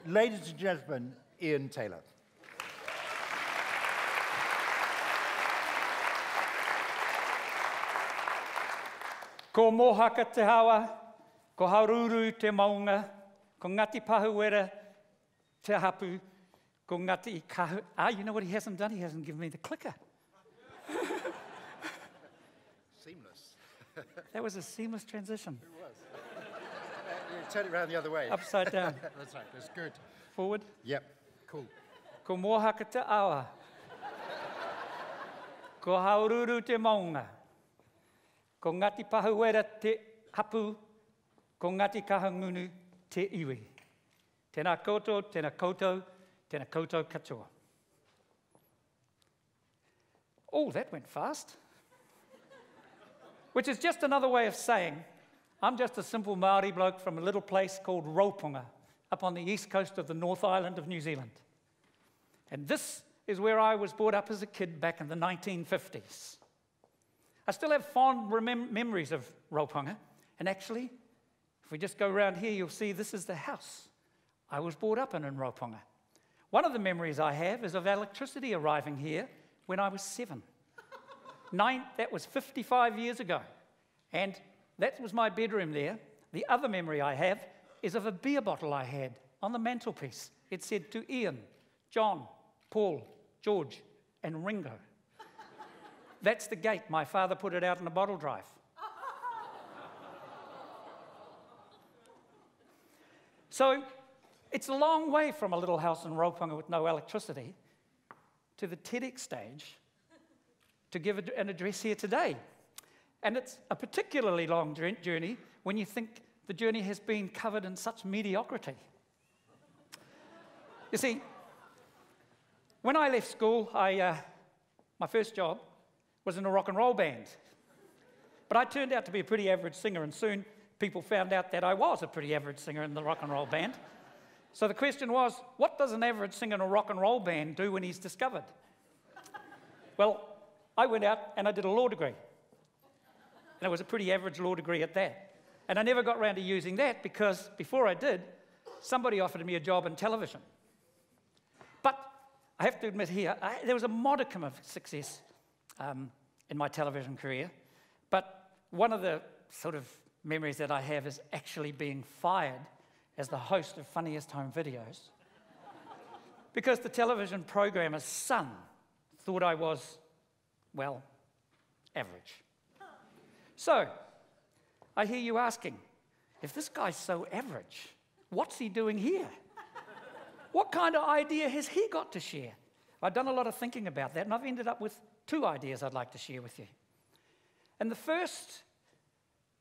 Ladies and gentlemen, Ian Taylor. Ko mohaka te hawa, ko haururu te maunga, ko ngati pahuera te hapu, ko ngati kahu. Ah, you know what he hasn't done? He hasn't given me the clicker. Seamless. That was a seamless transition. It was. Turn it around the other way. Upside down. That's right, that's good. Forward. Yep, cool. Ko mohaka te awa, ko haururu te maunga, ko ngati pahuera te hapu, ko ngati kahangunu te iwi. Tēnā koutou, tēnā koutou, tēnā koutou katoa. Oh, that went fast. Which is just another way of saying, I'm just a simple Māori bloke from a little place called Raupunga, up on the east coast of the North Island of New Zealand. And this is where I was brought up as a kid back in the 1950s. I still have fond memories of Raupunga, and actually, if we just go around here, you'll see this is the house I was brought up in Raupunga. One of the memories I have is of electricity arriving here when I was 7. That was 55 years ago, and that was my bedroom there. The other memory I have is of a beer bottle I had on the mantelpiece. It said to Ian, John, Paul, George, and Ringo. That's the gate. My father put it out in a bottle drive. So it's a long way from a little house in Raupunga with no electricity to the TEDx stage to give an address here today. And it's a particularly long journey when you think the journey has been covered in such mediocrity. You see, when I left school, my first job was in a rock and roll band. But I turned out to be a pretty average singer, and soon people found out that I was a pretty average singer in the rock and roll band. So the question was, what does an average singer in a rock and roll band do when he's discovered? Well, I went out and I did a law degree. And it was a pretty average law degree at that. And I never got around to using that because before I did, somebody offered me a job in television. But I have to admit here, there was a modicum of success in my television career. But one of the sort of memories that I have is actually being fired as the host of Funniest Home Videos because the television programmer's son thought I was, well, average. So, I hear you asking, if this guy's so average, what's he doing here? What kind of idea has he got to share? I've done a lot of thinking about that, and I've ended up with 2 ideas I'd like to share with you. And the first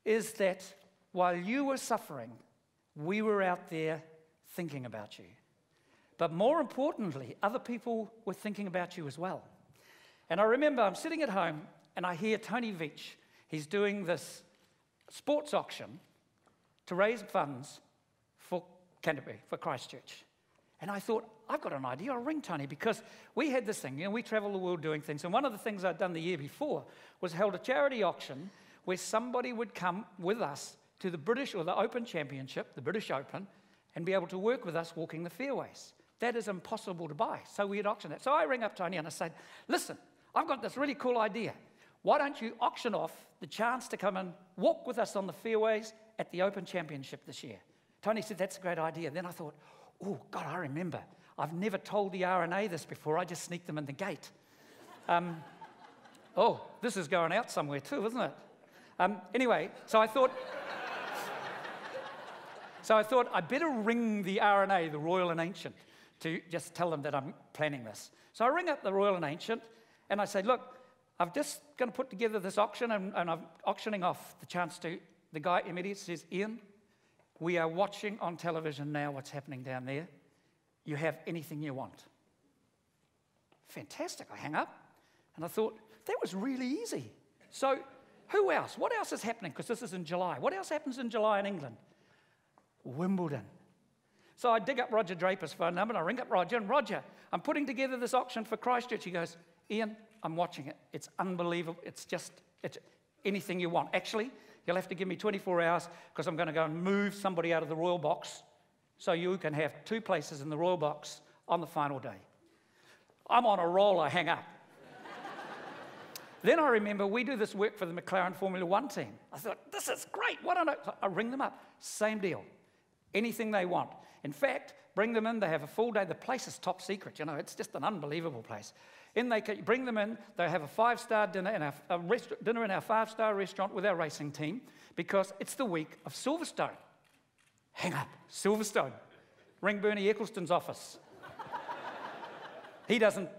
is that while you were suffering, we were out there thinking about you. But more importantly, other people were thinking about you as well. And I remember I'm sitting at home, and I hear Tony Veitch. He's doing this sports auction to raise funds for Canterbury, for Christchurch. And I thought, I've got an idea. I'll ring Tony because we had this thing. You know, we travel the world doing things. And one of the things I'd done the year before was held a charity auction where somebody would come with us to the British or the Open Championship, the British Open, and be able to work with us walking the fairways. That is impossible to buy. So we had auctioned that. So I ring up Tony and I said, listen, I've got this really cool idea. Why don't you auction off the chance to come and walk with us on the fairways at the Open Championship this year? Tony said, that's a great idea. Then I thought, oh, God, I remember. I've never told the RNA this before. I just sneaked them in the gate. Oh, this is going out somewhere too, isn't it? Anyway, so I thought I better ring the RNA, the Royal and Ancient, to just tell them that I'm planning this. So I ring up the Royal and Ancient, and I say, look, I'm just going to put together this auction, and I'm auctioning off the chance to, the guy immediately says, Ian, we are watching on television now what's happening down there. You have anything you want. Fantastic. I hang up, and I thought, that was really easy. So who else? What else is happening? Because this is in July. What else happens in July in England? Wimbledon. So I dig up Roger Draper's phone number, and I ring up Roger, and Roger, I'm putting together this auction for Christchurch. He goes, Ian, I'm watching it. It's unbelievable. It's anything you want. Actually, you'll have to give me 24 hours because I'm going to go and move somebody out of the royal box so you can have 2 places in the Royal Box on the final day. I'm on a roll, I hang up. Then I remember we do this work for the McLaren Formula 1 team. I thought, this is great, why don't I ring them up? Same deal, anything they want. In fact, bring them in, they have a full day, the place is top secret, you know, it's just an unbelievable place. And they can bring them in, they have a 5-star dinner in dinner in our 5-star restaurant with our racing team because it's the week of Silverstone. Hang up, Silverstone. Ring Bernie Eccleston's office. He doesn't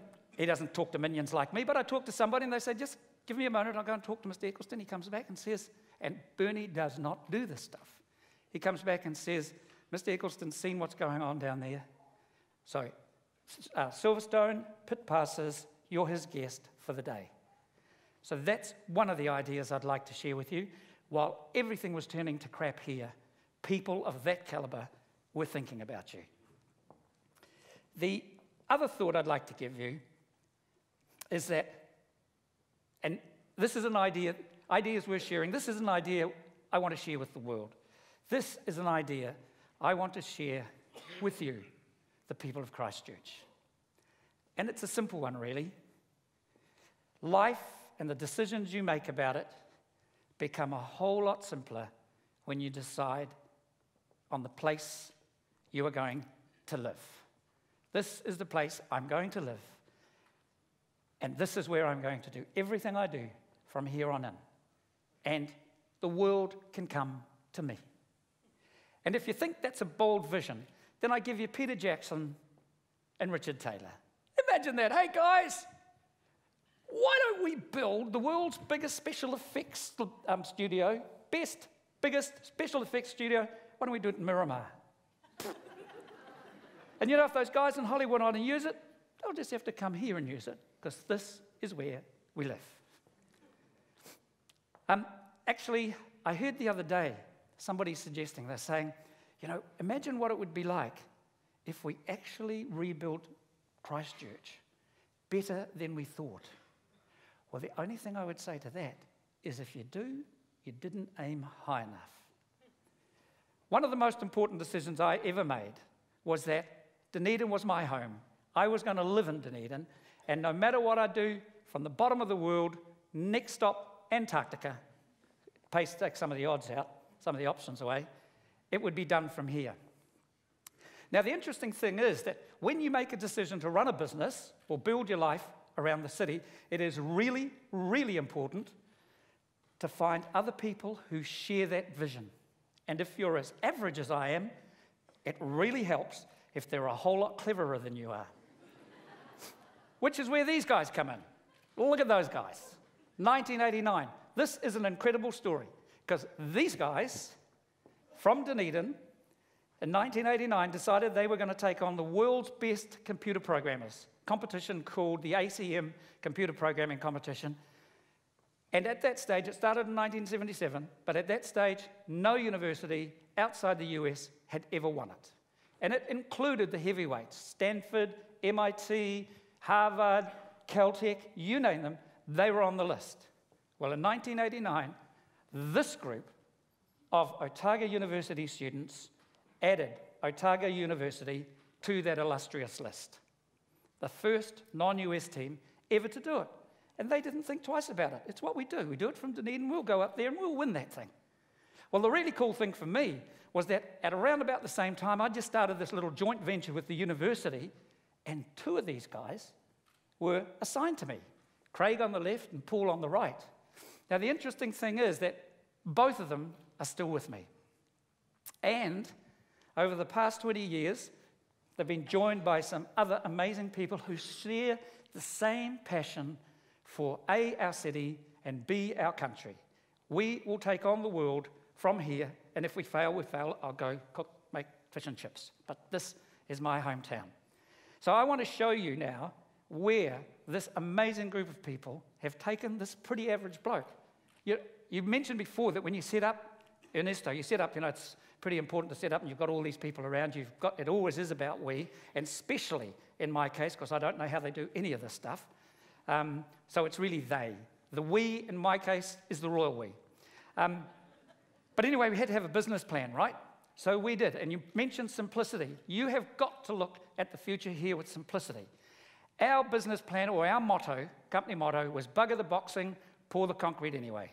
talk to minions like me, but I talk to somebody and they say, just give me a moment, I'll go and talk to Mr. Eccleston. He comes back and says, and Bernie does not do this stuff. He comes back and says, Mr. Eccleston's seen what's going on down there. So, Silverstone, pit passes, you're his guest for the day. So that's one of the ideas I'd like to share with you. While everything was turning to crap here, people of that caliber were thinking about you. The other thought I'd like to give you is that, and this is an idea, ideas we're sharing, this is an idea I want to share with the world. This is an idea I want to share with you, the people of Christchurch. And it's a simple one, really. Life and the decisions you make about it become a whole lot simpler when you decide on the place you are going to live. This is the place I'm going to live, and this is where I'm going to do everything I do from here on in. And the world can come to me. And if you think that's a bold vision, then I give you Peter Jackson and Richard Taylor. Imagine that. Hey, guys, why don't we build the world's biggest special effects studio, biggest special effects studio? Why don't we do it in Miramar? And you know, if those guys in Hollywood want to use it, they'll just have to come here and use it, because this is where we live. Actually, I heard the other day somebody suggesting, they're saying, you know, imagine what it would be like if we actually rebuilt Christchurch better than we thought. Well, the only thing I would say to that is if you do, you didn't aim high enough. One of the most important decisions I ever made was that Dunedin was my home. I was going to live in Dunedin, and no matter what I do, from the bottom of the world, next stop, Antarctica, pace take some of the odds out, some of the options away, it would be done from here. Now, the interesting thing is that when you make a decision to run a business or build your life around the city, it is really, really important to find other people who share that vision. And if you're as average as I am, it really helps if they're a whole lot cleverer than you are. Which is where these guys come in. Look at those guys. 1989. This is an incredible story, because these guys from Dunedin in 1989 decided they were going to take on the world's best computer programmers, competition called the ACM Computer Programming Competition. And at that stage, it started in 1977, but at that stage, no university outside the US had ever won it. And it included the heavyweights, Stanford, MIT, Harvard, Caltech, you name them, they were on the list. Well, in 1989, this group of Otago University students added Otago University to that illustrious list. The first non-US team ever to do it. And they didn't think twice about it. It's what we do. We do it from Dunedin, we'll go up there and we'll win that thing. Well, the really cool thing for me was that at around about the same time, I just started this little joint venture with the university, and 2 of these guys were assigned to me, Craig on the left and Paul on the right. Now, the interesting thing is that both of them are still with me. And over the past 20 years, they've been joined by some other amazing people who share the same passion for A, our city, and B, our country. We will take on the world from here, and if we fail, we fail. I'll go cook, make fish and chips. But this is my hometown. So I want to show you now where this amazing group of people have taken this pretty average bloke. You mentioned before that when you set up, Ernesto, you set up, it's pretty important to set up, and you've got all these people around you. It always is about we, and especially in my case, because I don't know how they do any of this stuff. So it's really they. The we, in my case, is the royal we. But anyway, we had to have a business plan, right? So we did. And you mentioned simplicity. You have got to look at the future here with simplicity. Our business plan, or our motto, company motto, was bugger the boxing, pour the concrete anyway.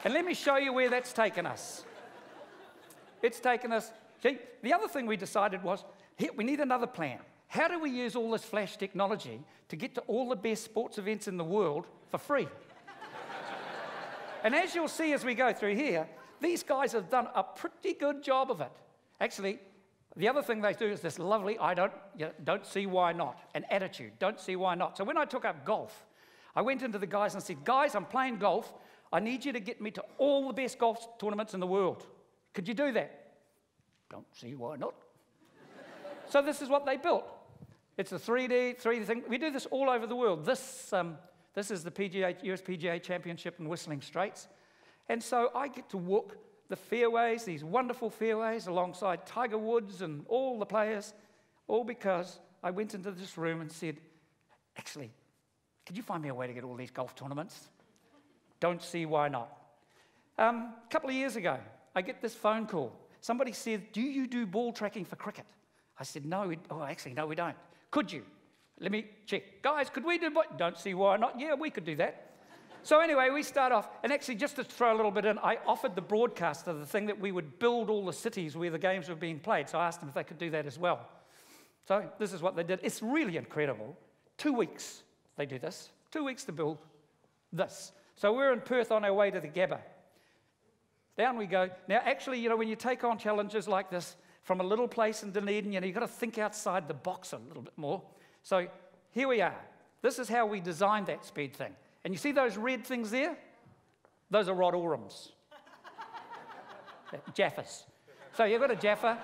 And let me show you where that's taken us. It's taken us, see, the other thing we decided was, here, we need another plan. How do we use all this flash technology to get to all the best sports events in the world for free? And as you'll see as we go through here, these guys have done a pretty good job of it. Actually, the other thing they do is this lovely, don't see why not, an attitude, don't see why not. So when I took up golf, I went into the guys and said, guys, I'm playing golf. I need you to get me to all the best golf tournaments in the world. Could you do that? Don't see why not. So this is what they built. It's a 3D thing. We do this all over the world. This is the US PGA Championship in Whistling Straits. And so I get to walk the fairways, these wonderful fairways, alongside Tiger Woods and all the players, all because I went into this room and said, actually, could you find me a way to get all these golf tournaments? Don't see why not. A couple of years ago, I get this phone call. Somebody said, do you do ball tracking for cricket? I said, no, no, we don't. Could you? Let me check. Guys, could we do what? Don't see why not. Yeah, we could do that. So anyway, we start off, and actually just to throw a little bit in, I offered the broadcaster the thing that we would build all the cities where the games were being played. So I asked them if they could do that as well. So this is what they did. It's really incredible. 2 weeks they do this. 2 weeks to build this. So we're in Perth on our way to the Gabba. Down we go. Now, actually, when you take on challenges like this from a little place in Dunedin, you've got to think outside the box a little bit more. So here we are. This is how we designed that speed thing. And you see those red things there? Those are rod orams. Jaffas. So you've got a Jaffa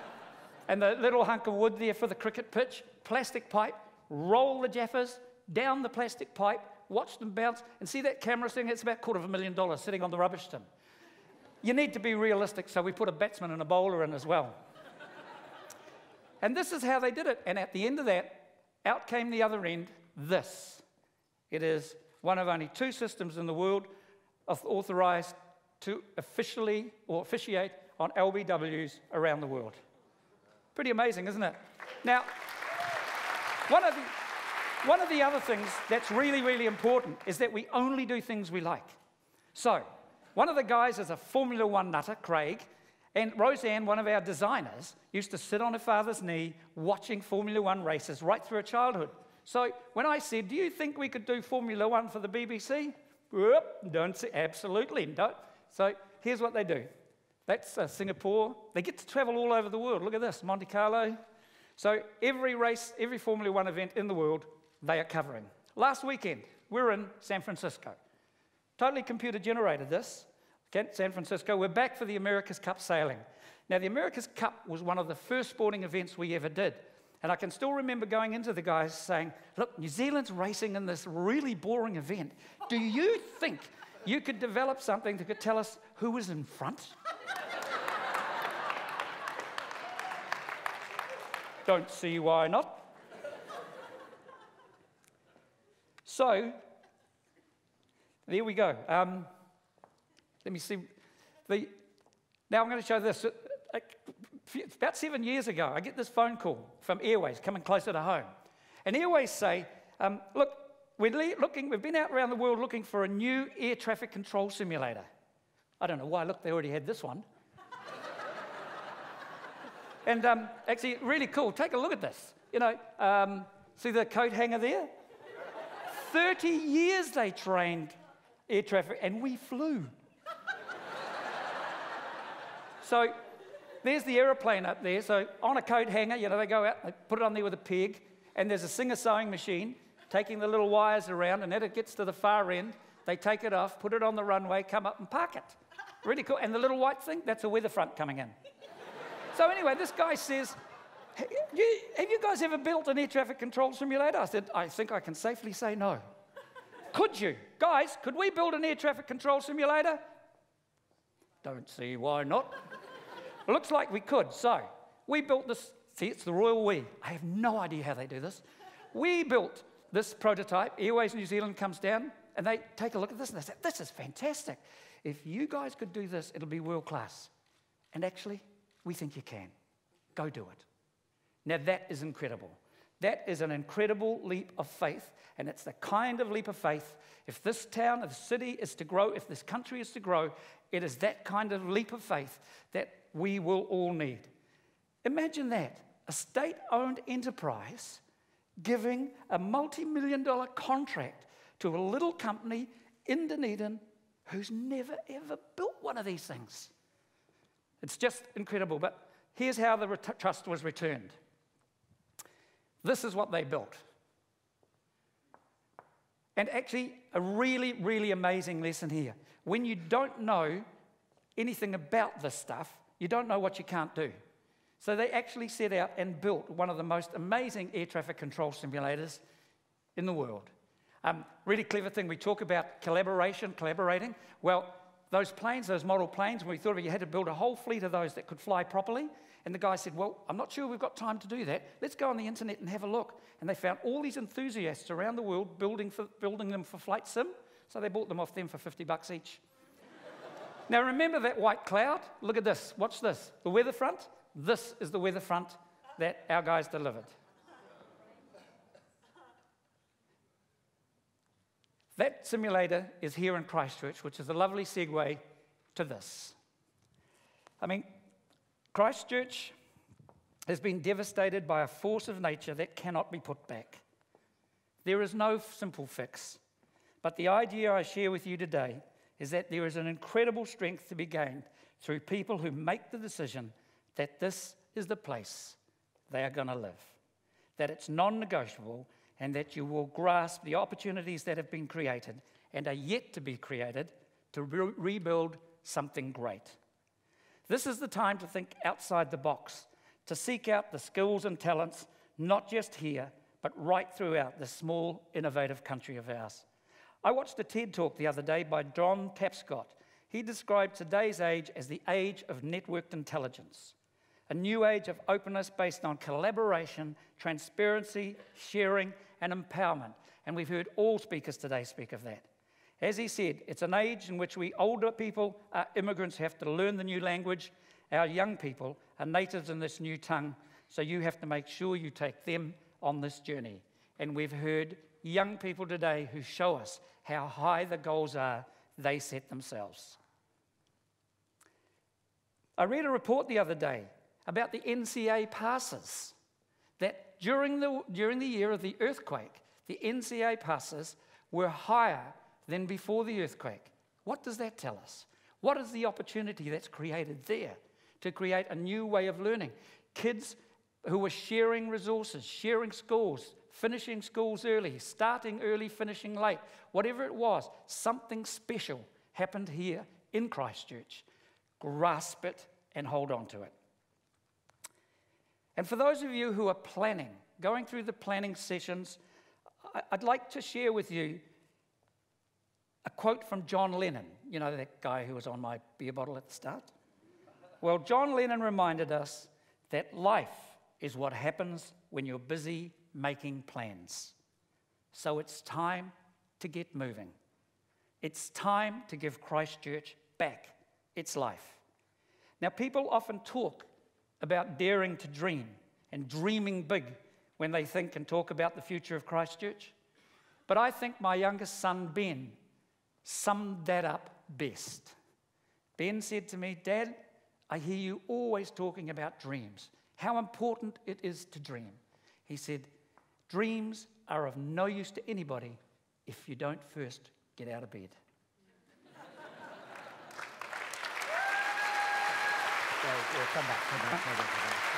and the little hunk of wood there for the cricket pitch, plastic pipe, roll the Jaffas down the plastic pipe, watch them bounce, and see that camera thing? It's about $250,000 sitting on the rubbish tin. You need to be realistic, so we put a batsman and a bowler in as well. And this is how they did it. And at the end of that, out came the other end, this. It is one of only 2 systems in the world authorized to officially or officiate on LBWs around the world. Pretty amazing, isn't it? Now, one of the other things that's really, really important is that we only do things we like. So, one of the guys is a Formula One nutter, Craig, and Roseanne, one of our designers, used to sit on her father's knee watching Formula One races right through her childhood. So when I said, do you think we could do Formula One for the BBC? Whoop, don't say, absolutely don't. So here's what they do. That's Singapore. They get to travel all over the world. Look at this, Monte Carlo. So every race, every Formula One event in the world, they are covering. Last weekend, we were in San Francisco. Totally computer generated this. Okay, San Francisco. We're back for the America's Cup sailing. Now, the America's Cup was one of the first sporting events we ever did. And I can still remember going into the guys saying, look, New Zealand's racing in this really boring event. Do you think you could develop something that could tell us who was in front? Don't see why not. So, there we go. Let me see. Now I'm going to show this. About 7 years ago, I get this phone call from Airways, coming closer to home. And Airways say, look, we've been out around the world looking for a new air traffic control simulator. I don't know why. Look, they already had this one. And actually, really cool. Take a look at this. See the coat hanger there? 30 years they trained air traffic, and we flew. So there's the aeroplane up there. So on a coat hanger, they go out, they put it on there with a peg, and there's a Singer sewing machine taking the little wires around, and then it gets to the far end. They take it off, put it on the runway, come up and park it. Really cool. And the little white thing, that's a weather front coming in. So anyway, this guy says, have you guys ever built an air traffic control simulator? I said, I think I can safely say no. Could you? Guys, could we build an air traffic control simulator? Don't see why not. It looks like we could. So we built this. See, it's the royal we. I have no idea how they do this. We built this prototype. Airways New Zealand comes down, and they take a look at this, and they say, this is fantastic. If you guys could do this, it'll be world class. And actually, we think you can. Go do it. Now that is incredible. That is an incredible leap of faith, and it's the kind of leap of faith, if this town, if this city is to grow, if this country is to grow, it is that kind of leap of faith that we will all need. Imagine that, a state-owned enterprise giving a multi-million-dollar contract to a little company in Dunedin who's never, ever built one of these things. It's just incredible, but here's how the trust was returned. This is what they built. And actually, a really, really amazing lesson here. When you don't know anything about this stuff, you don't know what you can't do. So they actually set out and built one of the most amazing air traffic control simulators in the world. Really clever thing, we talk about collaborating. Well, those planes, those model planes, when we thought of it, you had to build a whole fleet of those that could fly properly. And the guy said, well, I'm not sure we've got time to do that. Let's go on the internet and have a look. And they found all these enthusiasts around the world building them for flight sim. So they bought them off them for $50 each. Now remember that white cloud? Look at this. Watch this. The weather front. This is the weather front that our guys delivered. That simulator is here in Christchurch, which is a lovely segue to this. I mean, Christchurch has been devastated by a force of nature that cannot be put back. There is no simple fix, but the idea I share with you today is that there is an incredible strength to be gained through people who make the decision that this is the place they are going to live, that it's non-negotiable, and that you will grasp the opportunities that have been created and are yet to be created to rebuild something great. This is the time to think outside the box, to seek out the skills and talents, not just here, but right throughout this small, innovative country of ours. I watched a TED talk the other day by John Tapscott. He described today's age as the age of networked intelligence, a new age of openness based on collaboration, transparency, sharing, and empowerment. And we've heard all speakers today speak of that. As he said, it's an age in which we older people, immigrants, have to learn the new language. Our young people are natives in this new tongue, so you have to make sure you take them on this journey. And we've heard young people today who show us how high the goals are they set themselves. I read a report the other day about the NCA passes, that during the year of the earthquake, the NCA passes were higher than before the earthquake. What does that tell us? What is the opportunity that's created there to create a new way of learning? Kids who were sharing resources, sharing schools, finishing schools early, starting early, finishing late, whatever it was, something special happened here in Christchurch. Grasp it and hold on to it. And for those of you who are planning, going through the planning sessions, I'd like to share with you a quote from John Lennon. You know, that guy who was on my beer bottle at the start? Well, John Lennon reminded us that life is what happens when you're busy making plans. So it's time to get moving. It's time to give Christchurch back its life. Now, people often talk about daring to dream and dreaming big when they think and talk about the future of Christchurch. But I think my youngest son, Ben, summed that up best. Ben said to me, "Dad, I hear you always talking about dreams, how important it is to dream." He said, "Dreams are of no use to anybody if you don't first get out of bed." Come back.